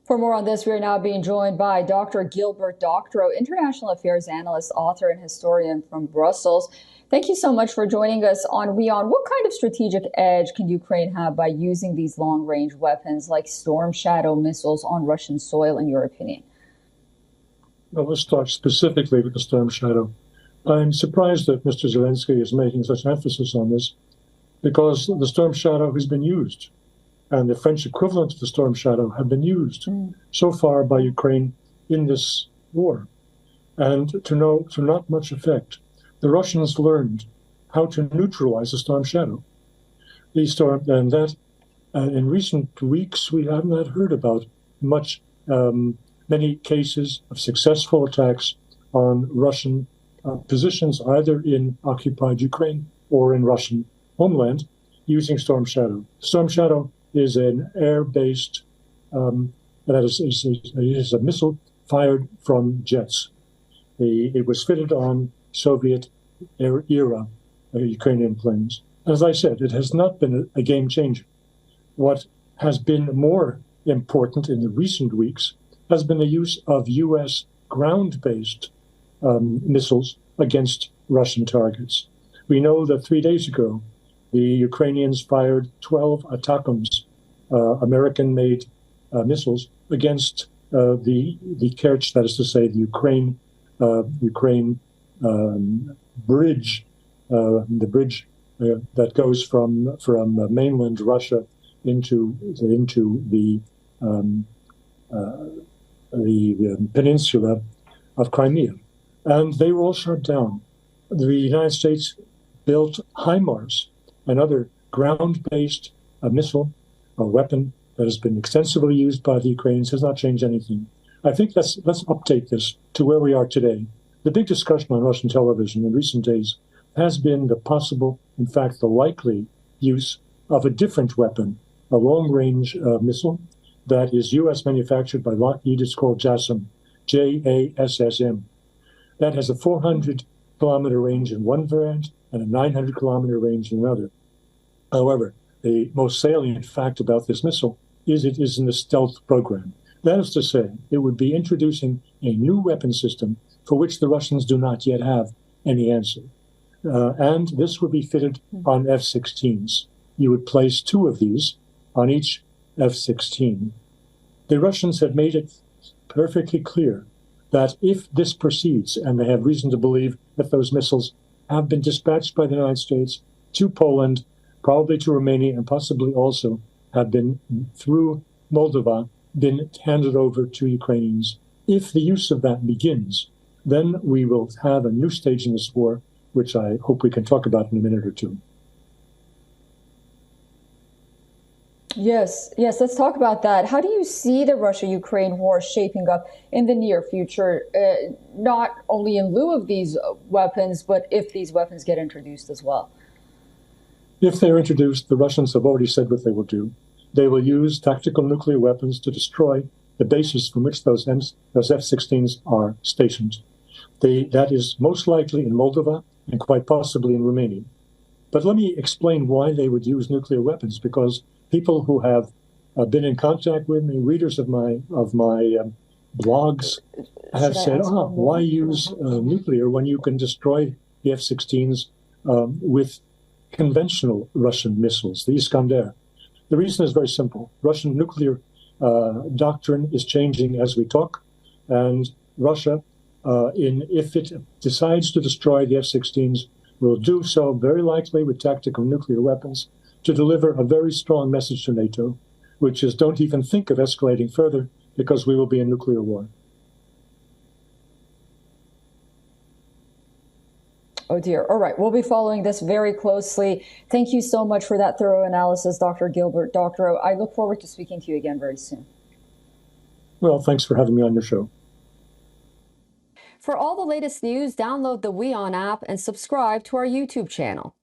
For more on this, we are now being joined by Dr. Gilbert Doctorow, international affairs analyst, author, and historian from Brussels. Thank you so much for joining us on WION. What kind of strategic edge can Ukraine have by using these long-range weapons like Storm Shadow missiles on Russian soil, in your opinion? Well, let's start specifically with the Storm Shadow. I'm surprised that Mr. Zelensky is making such emphasis on this, because the Storm Shadow has been used, and the French equivalent of the Storm Shadow have been used so far by Ukraine in this war, and to not much effect. The Russians learned how to neutralize the Storm Shadow. In recent weeks we have not heard about many cases of successful attacks on Russian positions, either in occupied Ukraine or in Russian homeland, using Storm Shadow. Storm Shadow is an air-based, is a missile fired from jets. It was fitted on Soviet era Ukrainian planes. As I said, it has not been a game changer. What has been more important in the recent weeks has been the use of U.S. ground-based missiles against Russian targets. We know that 3 days ago, the Ukrainians fired 12 ATACMS, American-made missiles, against the Kerch, that is to say, the Ukraine bridge, the bridge that goes from mainland Russia into the peninsula of Crimea, and they were all shot down. The United States built HIMARS, another ground-based missile, a weapon that has been extensively used by the Ukrainians, has not changed anything. I think let's update this to where we are today. The big discussion on Russian television in recent days has been the possible, in fact, the likely use of a different weapon, a long-range missile that is U.S. manufactured by Lockheed. It's called JASSM, J-A-S-S-M. That has a 400-kilometer range in one variant and a 900-kilometer range in another. However, the most salient fact about this missile is it is in the stealth program. That is to say, it would be introducing a new weapon system for which the Russians do not yet have any answer. And this would be fitted on F-16s. You would place 2 of these on each F-16. The Russians have made it perfectly clear that if this proceeds, and they have reason to believe that those missiles have been dispatched by the United States to Poland, probably to Romania, and possibly also have been, through Moldova, been handed over to Ukrainians. If the use of that begins, then we will have a new stage in this war, which I hope we can talk about in a minute or two. Yes, let's talk about that. How do you see the Russia-Ukraine war shaping up in the near future, not only in lieu of these weapons, but if these weapons get introduced as well? If they're introduced, the Russians have already said what they will do. They will use tactical nuclear weapons to destroy the bases from which those F-16s are stationed. That is most likely in Moldova and quite possibly in Romania. But let me explain why they would use nuclear weapons, because people who have been in contact with me, readers of my blogs, have said, why use nuclear when you can destroy the F-16s with conventional Russian missiles, the Iskander? The reason is very simple. Russian nuclear doctrine is changing as we talk, and Russia, if it decides to destroy the F-16s, will do so very likely with tactical nuclear weapons to deliver a very strong message to NATO, which is don't even think of escalating further because we will be in nuclear war. Oh dear. All right. We'll be following this very closely. Thank you so much for that thorough analysis, Dr. Gilbert Doctorow. I look forward to speaking to you again very soon. Well, thanks for having me on your show. For all the latest news, download the WION app and subscribe to our YouTube channel.